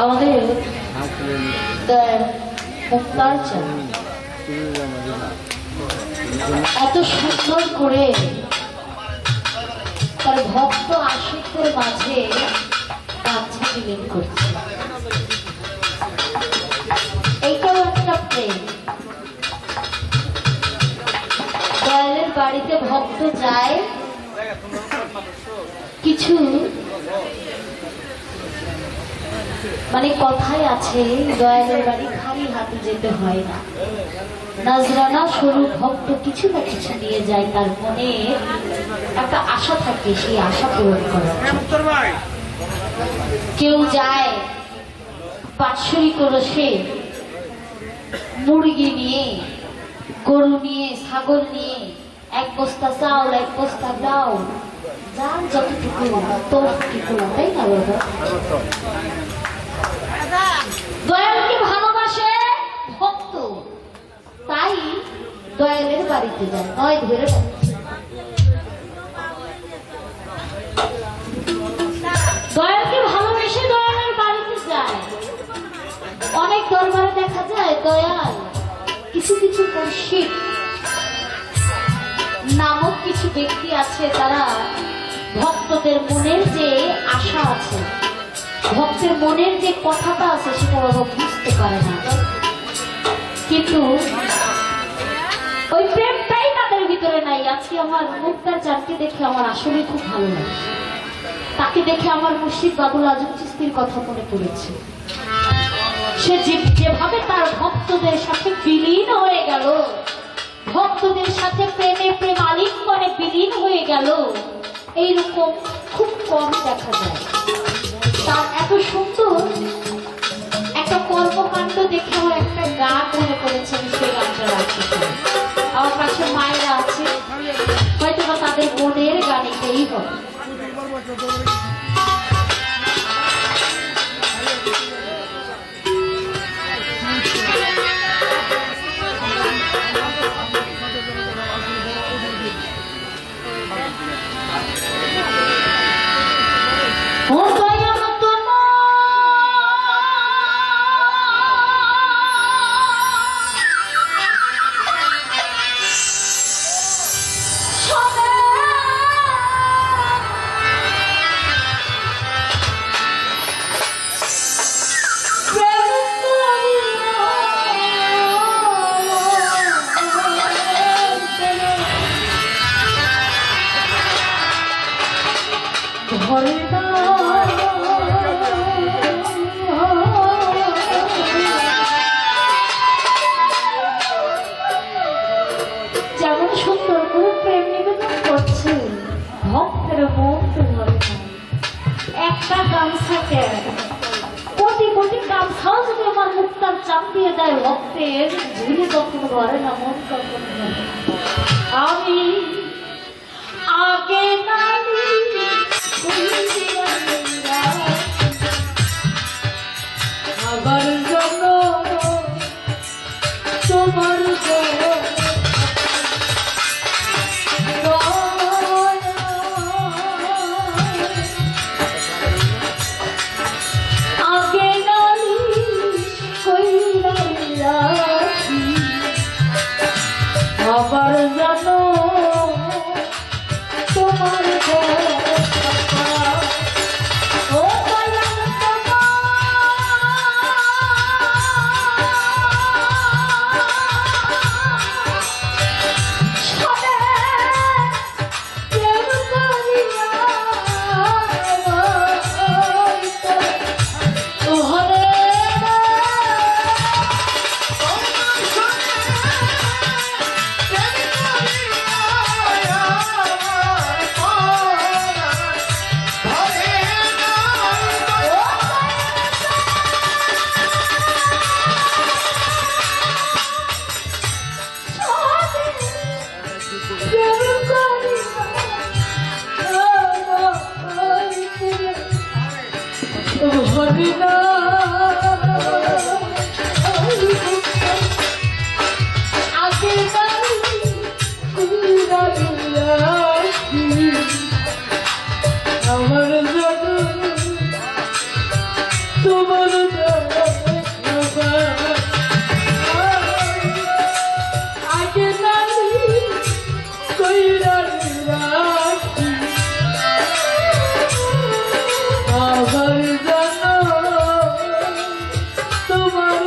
আমাদের মুক্তার চান এত সুন্দর করে তার ভক্ত আশিকদের মাঝে বাচ্চা বিলীন করছে। এইটাও একটা প্রেম। দয়ালের বাড়িতে ভক্ত যায়, কিছু মানে কথাই আছে, দয়ালের বাড়ি খালি হাতে যেতে হয় না। নাজরানা স্বরূপ ভক্ত কিছু না কিছু নিয়ে যায়, তার মনে একটা আশা থাকে, সেই আশা পূরণ করার। কেউ যায় পাঁচশোই করে সে মুরগি নিয়ে, গরু নিয়ে, ছাগল নিয়ে, এক বস্তা চাউল, এক বস্তা ডাউল, যার যতটুকু ততটুকু, তাই না বাবা? দয়ালকে ভালোবাসে ভক্ত, তাই দয়ালের বাড়িতে যায়, নয় ধরে দয়ালকে ভালোবেসে দয়ালের বাড়িতে যায়। অনেক দরবারে দেখা যায় দয়াল কিছু কিছু মুর্শিদ নামক কিছু ব্যক্তি আছে, তারা ভক্তদের মনের যে আশা আছে, ভক্তের মনের যে কথাটা আছে, সেটা বাবা বুঝতে পারে না, কিন্তু ওই প্রেমটাই তাদের ভিতরে নাই। আজকে আমার মুক্তার চানকে দেখে আমার আসলে খুব ভালো লাগে। তাকে দেখে আমার মুর্শিদ বাবুল আজম চিস্তির কথা মনে পড়েছে। সে যেভাবে তার ভক্তদের সাথে বিলীন হয়ে গেল, ভক্তদের সাথে প্রেমে প্রেমালিঙ্গনে বিলীন হয়ে গেল, এইরকম খুব কম দেখা যায়। তার এত সুন্দর একটা কর্মকাণ্ড দেখে আমার একটা গান মনে করেছেন, সেই গানটা রাখছি। আমার পাশে মায়েরা আছে, হয়তো বা তাদের মনের গান এটাই হবে। যেমন সুন্দর করে প্রেম নিবেদন করছে, ভক্তের মন তো ধরে না। একটা গামছাকে কোটি কোটি গামছাও যদি আমার মুক্তার চাপ দিয়ে দেয়, ভক্তের ঝুলি কখনো ধরে না, মন কখনো ধরে না। আমি আগে নামি আবার জন্য তোমার আগে নালিশ কইরা আবার জানো তোমার তোমার আগে নানি কইরা রাখি আবার জানো তোমার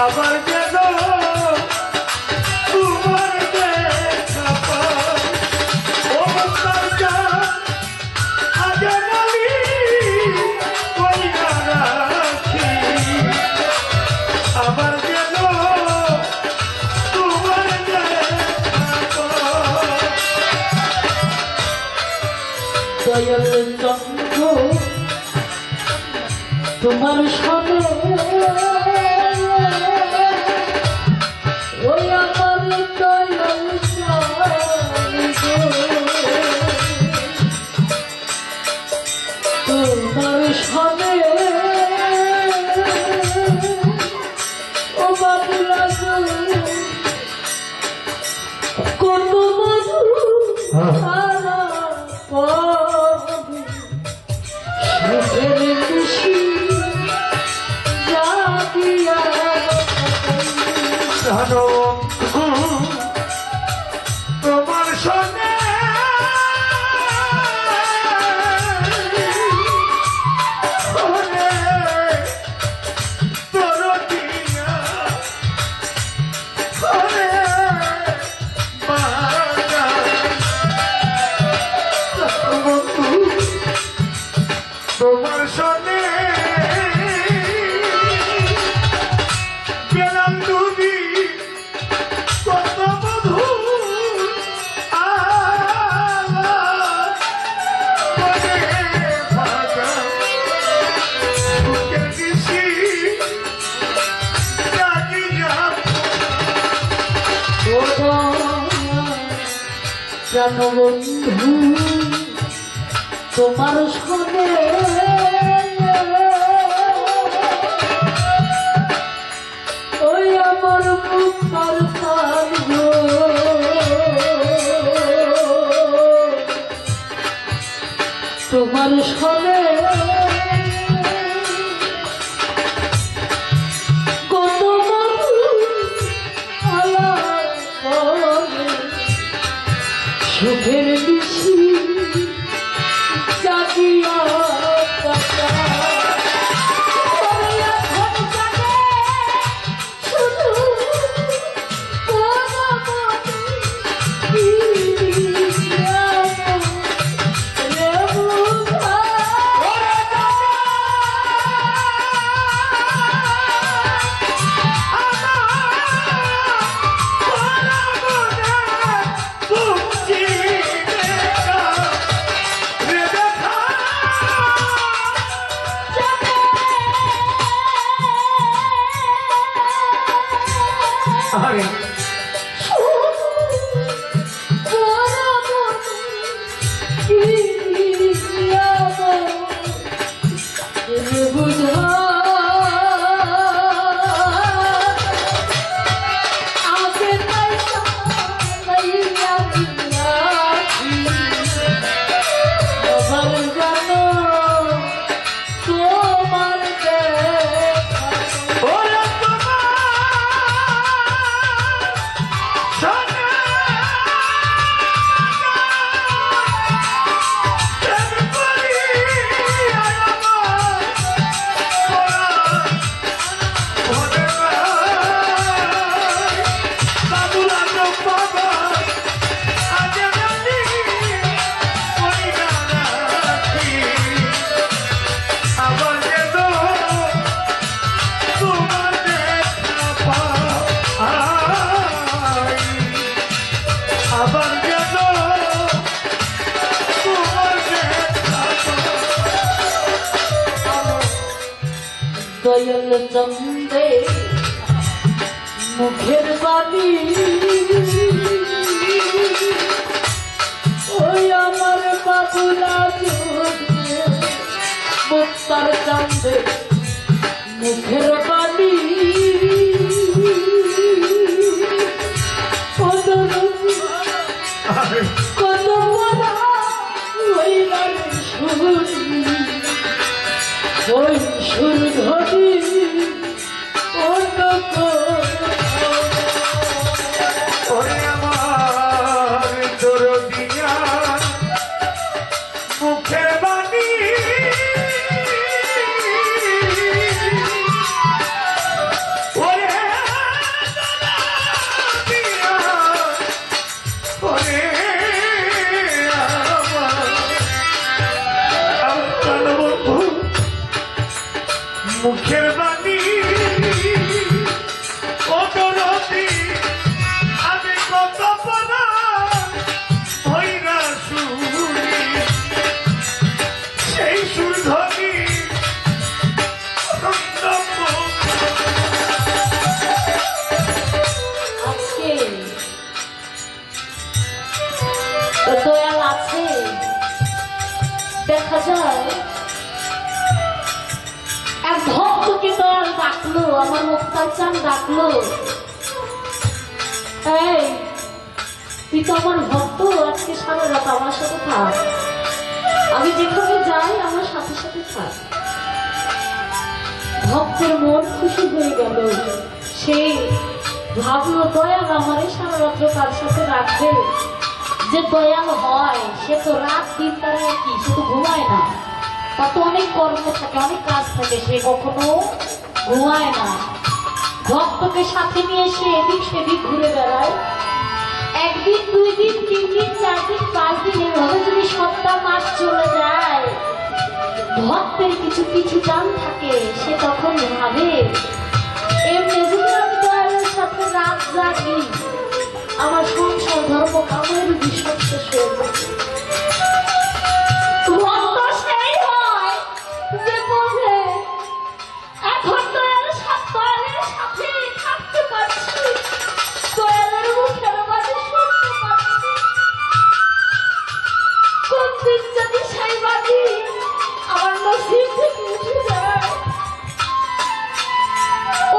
আবার যেন তোমার দেখা পাই ও মস্তানকা আগে নালি কইরা রাখি আবার যেন তোমার দেখা পাই দয়াল চন্দ্র তোমার সনে ওই আমার দয়াল তোমার সনে ও বাবুলা কত মধু তারা তোমার সঙ্গে তোমার সঙ্গে গেলাম ডুবি কত মধু বন্ধু তোমার সঙ্গে ওই আমার মুখার তোমার সঙ্গে কত সুখের বেশি জাগিয়া দয়াল চন্দে মুখের বাণী ওই আমার বাবুলা মুক্তার চন্দে মুখের বাণী কত ওই সুর ধরি ওরে আমার দরদিয়া মুখের বাণী ওরে দরদিয়া ওরে আমার বন্ধু মুখের বাণী ও দরদি আমি কত পড়া হইরা শুনি সেই সুর ধনি আজকে দয়াল আছে দেখা যায় এক ভক্তকে দয়াল ডাকলো, আমার মুক্তার চান ডাকলো, এই তুই তো আমার ভক্ত, আজকে সারা রাত আমার সাথে থাক, আমি যেখানে যাই আমার সাথে সাথে থাক। ভক্তের মন খুশি হয়ে গেল, সে ভাবলো দয়াল আমারে সারা রাত্র তার সাথে রাখবে। যে দয়াল হয় সে তো রাত দিন তার কি, সে তো ঘুমায় না, তার তো অনেক কর্ম থাকে, অনেক কাজ থাকে, সে কখনো ঘুমায় না। ভক্তকে সাথে নিয়ে সে এদিক সেদিক ঘুরে বেড়ায়, একদিন 2 দিন 3 দিন 4 দিন 5 দিন এভাবে যদি সপ্তাহ মাস চলে যায়, ভক্তের কিছু কিছু টান থাকে, সে তখন ভাবে এমনি যদি আমি দয়ালের সাথে রাত জাগি আমার সংসার ধর্ম কামের বিষয় শেষ হয়ে যাবে। ভক্ত সেই হয় যে বোঝে এখন দয়ালের সাথে থাকতে পারছি, দয়ালের মুখের বাণী শুনতে পারছি, কোন দিন যদি সেই বাণী আমার নসিব থেকে উঠে যায়,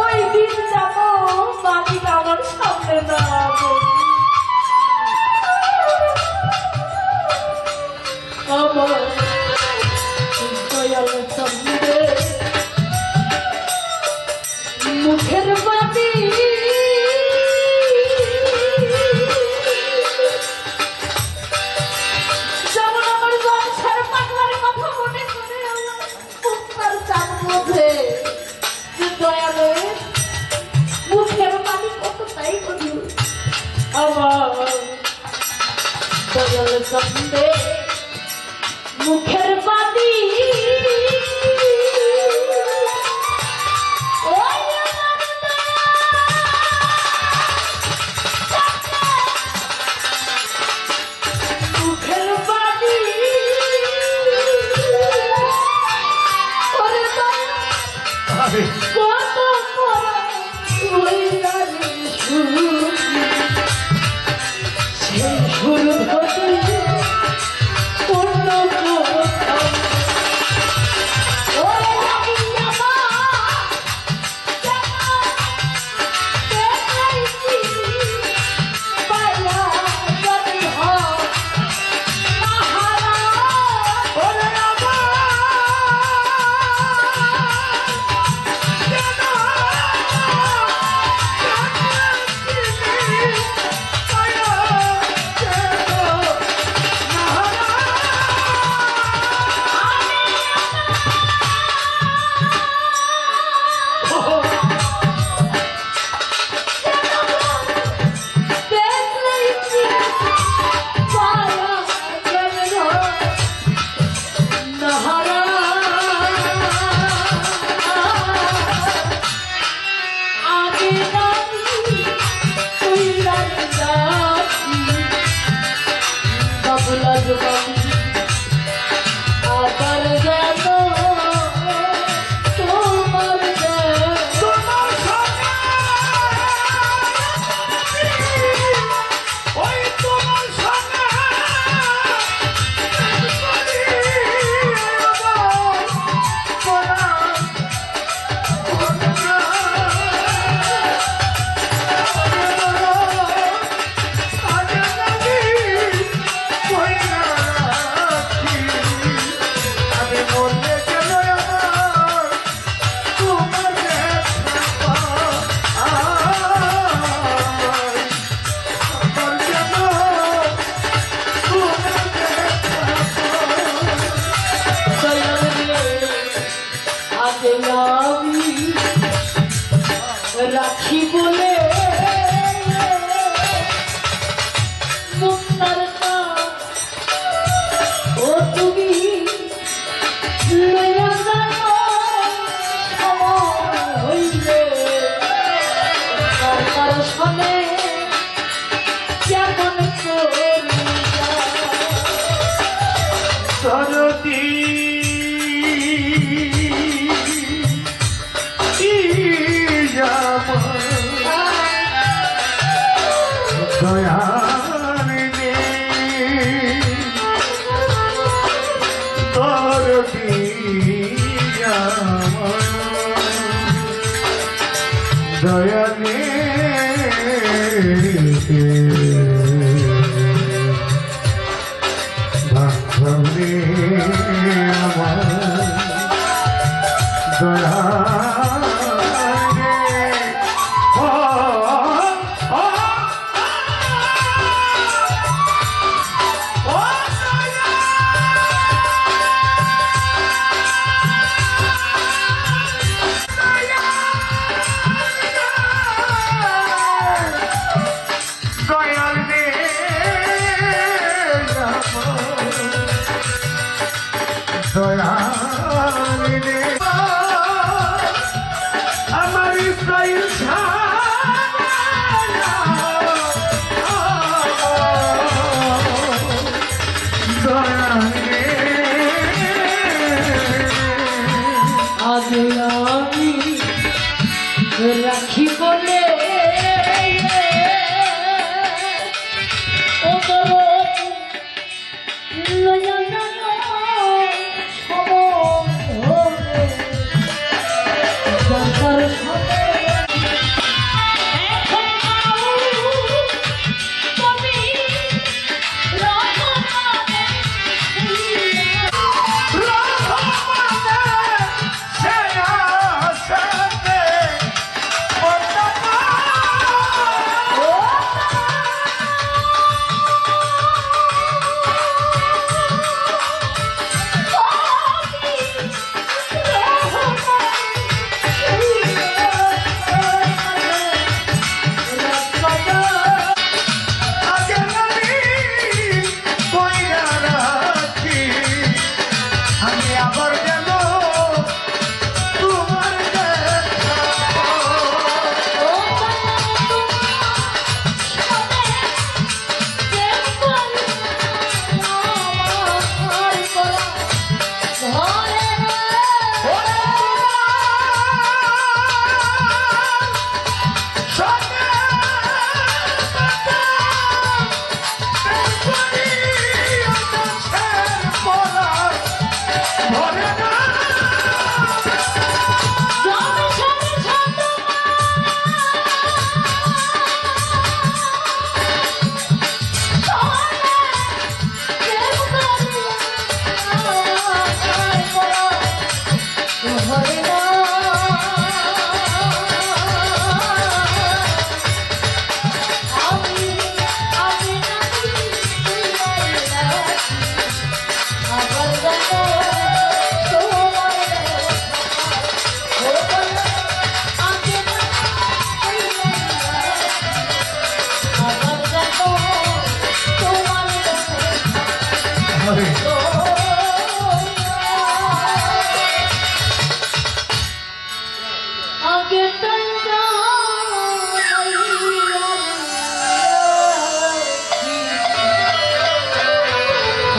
ওই দিন যাব বাণীটা আমার সামনে না আসে। আমার দয়াল চন্দে মুখের বাণী যেমন আমার বংশের পাগলার কথা মনে করে আমার মুক্তার চাঁদ বোঝে যে দয়ালের মুখের বাণী কতটাই মধুর। আমার দয়াল চন্দে মুখের বাণী ওই আমার মুখের বাণী ওরে আরে কত সেই সুর ধরি অন্য ওরে লাগিয়া পাইয়া যদি হয় মহারাজ ওরে আমার আবার যেন তোমার তুমি লইয়া যাও সময় হইলে সরকার শোনে কেমন করিয়া দরদি দয়ালে দরদি দয়ালে ভাবলে আমার দয়ালে ও ও ও দয়ালে দয়ালে আমার ইসরাইল আগে আমি রাখি বলে ও দরদি লইয়া যাও সময় হইলে সরকার শোনে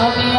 আমি